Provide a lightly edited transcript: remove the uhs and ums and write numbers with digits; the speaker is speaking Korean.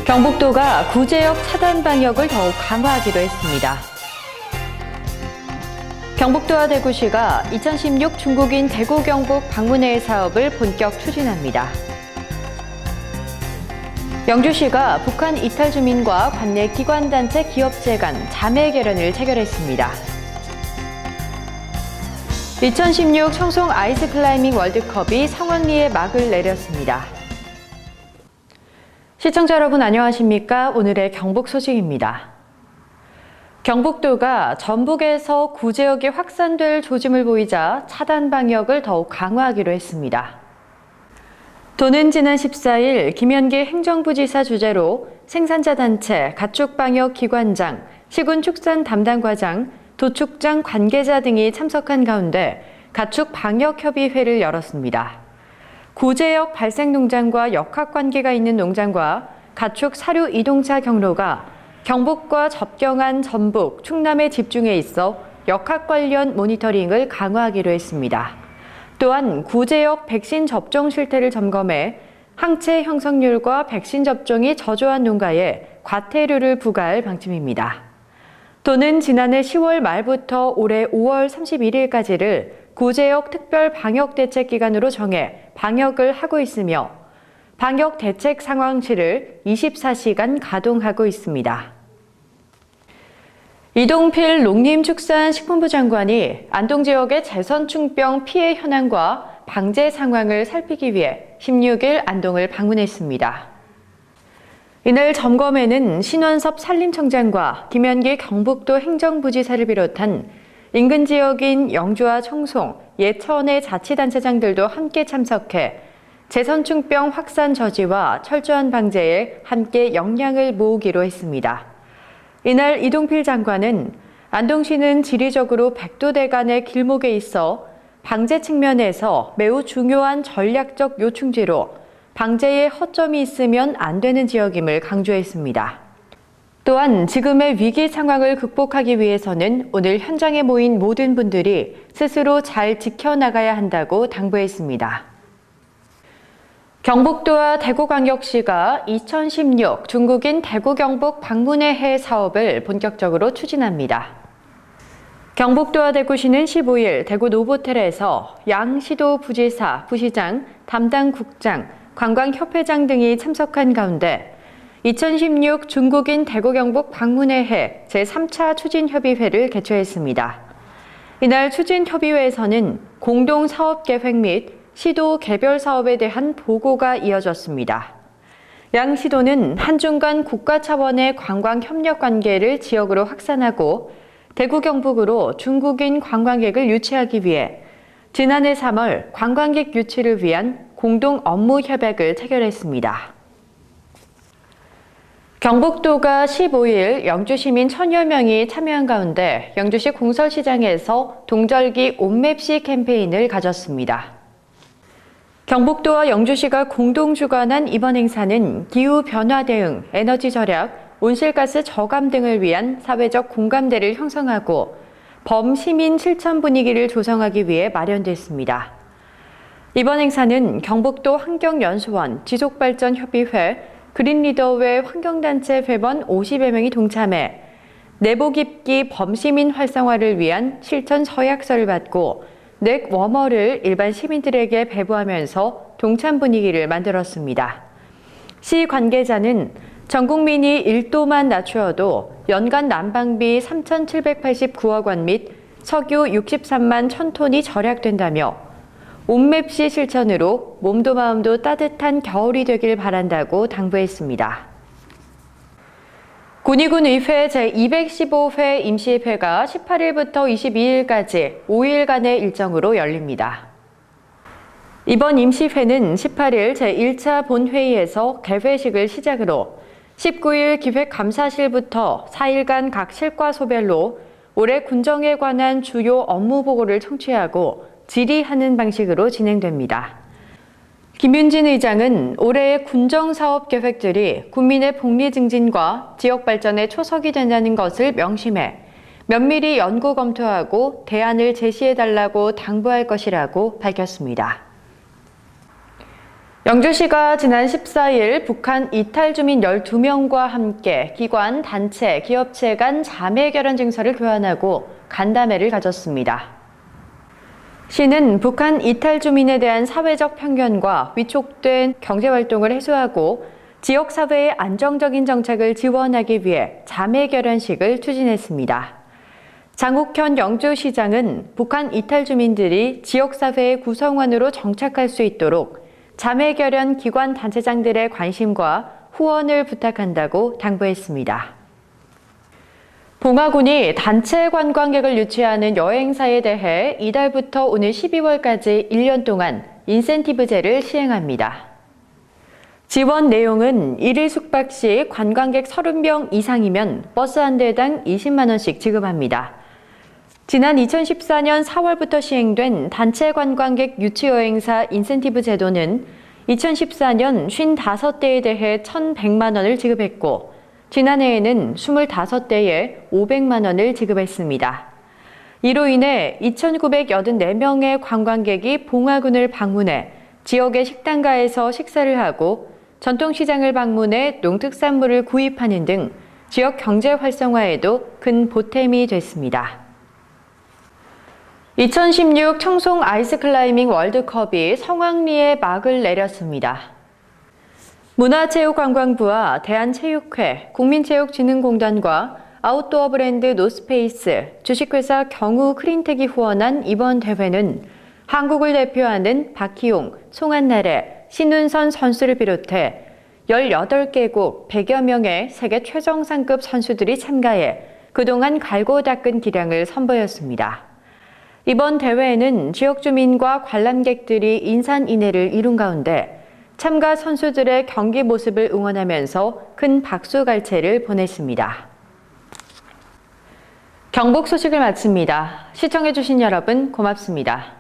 경북도가 구제역 차단 방역을 더욱 강화하기로 했습니다. 경북도와 대구시가 2016 중국인 대구 경북 방문회 사업을 본격 추진합니다. 영주시가 북한 이탈 주민과 관내 기관단체 기업체 간 자매 결연을 체결했습니다. 2016 청송 아이스 클라이밍 월드컵이 성황리에 막을 내렸습니다. 시청자 여러분 안녕하십니까? 오늘의 경북 소식입니다. 경북도가 전북에서 구제역이 확산될 조짐을 보이자 차단 방역을 더욱 강화하기로 했습니다. 도는 지난 14일 김현기 행정부지사 주재로 생산자 단체, 가축방역기관장, 시군축산 담당과장, 도축장 관계자 등이 참석한 가운데 가축방역협의회를 열었습니다. 구제역 발생농장과 역학관계가 있는 농장과 가축 사료 이동차 경로가 경북과 접경한 전북, 충남에 집중해 있어 역학 관련 모니터링을 강화하기로 했습니다. 또한 구제역 백신 접종 실태를 점검해 항체 형성률과 백신 접종이 저조한 농가에 과태료를 부과할 방침입니다. 도는 지난해 10월 말부터 올해 5월 31일까지를 구제역 특별 방역 대책 기간으로 정해 방역을 하고 있으며 방역 대책 상황실을 24시간 가동하고 있습니다. 이동필 농림축산식품부 장관이 안동 지역의 제선충병 피해 현황과 방제 상황을 살피기 위해 16일 안동을 방문했습니다. 이날 점검에는 신원섭 산림청장과 김현기 경북도 행정부지사를 비롯한 인근 지역인 영주와 청송, 예천의 자치단체장들도 함께 참석해 제선충병 확산 저지와 철저한 방제에 함께 역량을 모으기로 했습니다. 이날 이동필 장관은 안동시는 지리적으로 백두대 간의 길목에 있어 방제 측면에서 매우 중요한 전략적 요충지로 방제에 허점이 있으면 안 되는 지역임을 강조했습니다. 또한 지금의 위기 상황을 극복하기 위해서는 오늘 현장에 모인 모든 분들이 스스로 잘 지켜나가야 한다고 당부했습니다. 경북도와 대구광역시가 2016 중국인 대구 경북 방문회 해 사업을 본격적으로 추진합니다. 경북도와 대구시는 15일 대구 노보텔에서 양 시도 부지사, 부시장, 담당 국장, 관광협회장 등이 참석한 가운데 2016 중국인 대구 경북 방문회 해 제3차 추진협의회를 개최했습니다. 이날 추진협의회에서는 공동사업계획 및 시도 개별 사업에 대한 보고가 이어졌습니다. 양 시도는 한중 간 국가 차원의 관광 협력 관계를 지역으로 확산하고 대구 경북으로 중국인 관광객을 유치하기 위해 지난해 3월 관광객 유치를 위한 공동 업무 협약을 체결했습니다. 경북도가 15일 영주시민 1000여 명이 참여한 가운데 영주시 공설시장에서 동절기 온맵시 캠페인을 가졌습니다. 경북도와 영주시가 공동 주관한 이번 행사는 기후변화 대응, 에너지 절약, 온실가스 저감 등을 위한 사회적 공감대를 형성하고 범시민 실천 분위기를 조성하기 위해 마련됐습니다. 이번 행사는 경북도 환경연수원, 지속발전협의회, 그린리더회 환경단체 회원 50여 명이 동참해 내복 입기 범시민 활성화를 위한 실천 서약서를 받고 넥 워머를 일반 시민들에게 배부하면서 동참 분위기를 만들었습니다. 시 관계자는 전 국민이 1도만 낮추어도 연간 난방비 3,789억 원 및 석유 63만 1,000톤이 절약된다며 온맵시 실천으로 몸도 마음도 따뜻한 겨울이 되길 바란다고 당부했습니다. 군위군의회 제215회 임시회가 18일부터 22일까지 5일간의 일정으로 열립니다. 이번 임시회는 18일 제1차 본회의에서 개회식을 시작으로 19일 기획감사실부터 4일간 각 실과소별로 올해 군정에 관한 주요 업무 보고를 청취하고 질의하는 방식으로 진행됩니다. 김윤진 의장은 올해의 군정사업 계획들이 국민의 복리 증진과 지역 발전에 초석이 된다는 것을 명심해 면밀히 연구 검토하고 대안을 제시해달라고 당부할 것이라고 밝혔습니다. 영주시가 지난 14일 북한 이탈 주민 12명과 함께 기관, 단체, 기업체 간 자매 결연 증서를 교환하고 간담회를 가졌습니다. 시는 북한 이탈 주민에 대한 사회적 편견과 위촉된 경제활동을 해소하고 지역사회의 안정적인 정착을 지원하기 위해 자매 결연식을 추진했습니다. 장욱현 영주시장은 북한 이탈 주민들이 지역사회의 구성원으로 정착할 수 있도록 자매 결연 기관 단체장들의 관심과 후원을 부탁한다고 당부했습니다. 봉화군이 단체 관광객을 유치하는 여행사에 대해 이달부터 오늘 12월까지 1년 동안 인센티브제를 시행합니다. 지원 내용은 1일 숙박 시 관광객 30명 이상이면 버스 한 대당 20만 원씩 지급합니다. 지난 2014년 4월부터 시행된 단체 관광객 유치 여행사 인센티브 제도는 2014년 55대에 대해 1,100만 원을 지급했고 지난해에는 25대에 500만 원을 지급했습니다. 이로 인해 2,984명의 관광객이 봉화군을 방문해 지역의 식당가에서 식사를 하고 전통시장을 방문해 농특산물을 구입하는 등 지역 경제 활성화에도 큰 보탬이 됐습니다. 2016 청송 아이스클라이밍 월드컵이 성황리에 막을 내렸습니다. 문화체육관광부와 대한체육회, 국민체육진흥공단과 아웃도어 브랜드 노스페이스, 주식회사 경우 크린텍이 후원한 이번 대회는 한국을 대표하는 박희용, 송한나래, 신운선 선수를 비롯해 18개국 100여 명의 세계 최정상급 선수들이 참가해 그동안 갈고 닦은 기량을 선보였습니다. 이번 대회에는 지역 주민과 관람객들이 인산인해를 이룬 가운데 참가 선수들의 경기 모습을 응원하면서 큰 박수갈채를 보냈습니다. 경북 소식을 마칩니다. 시청해주신 여러분 고맙습니다.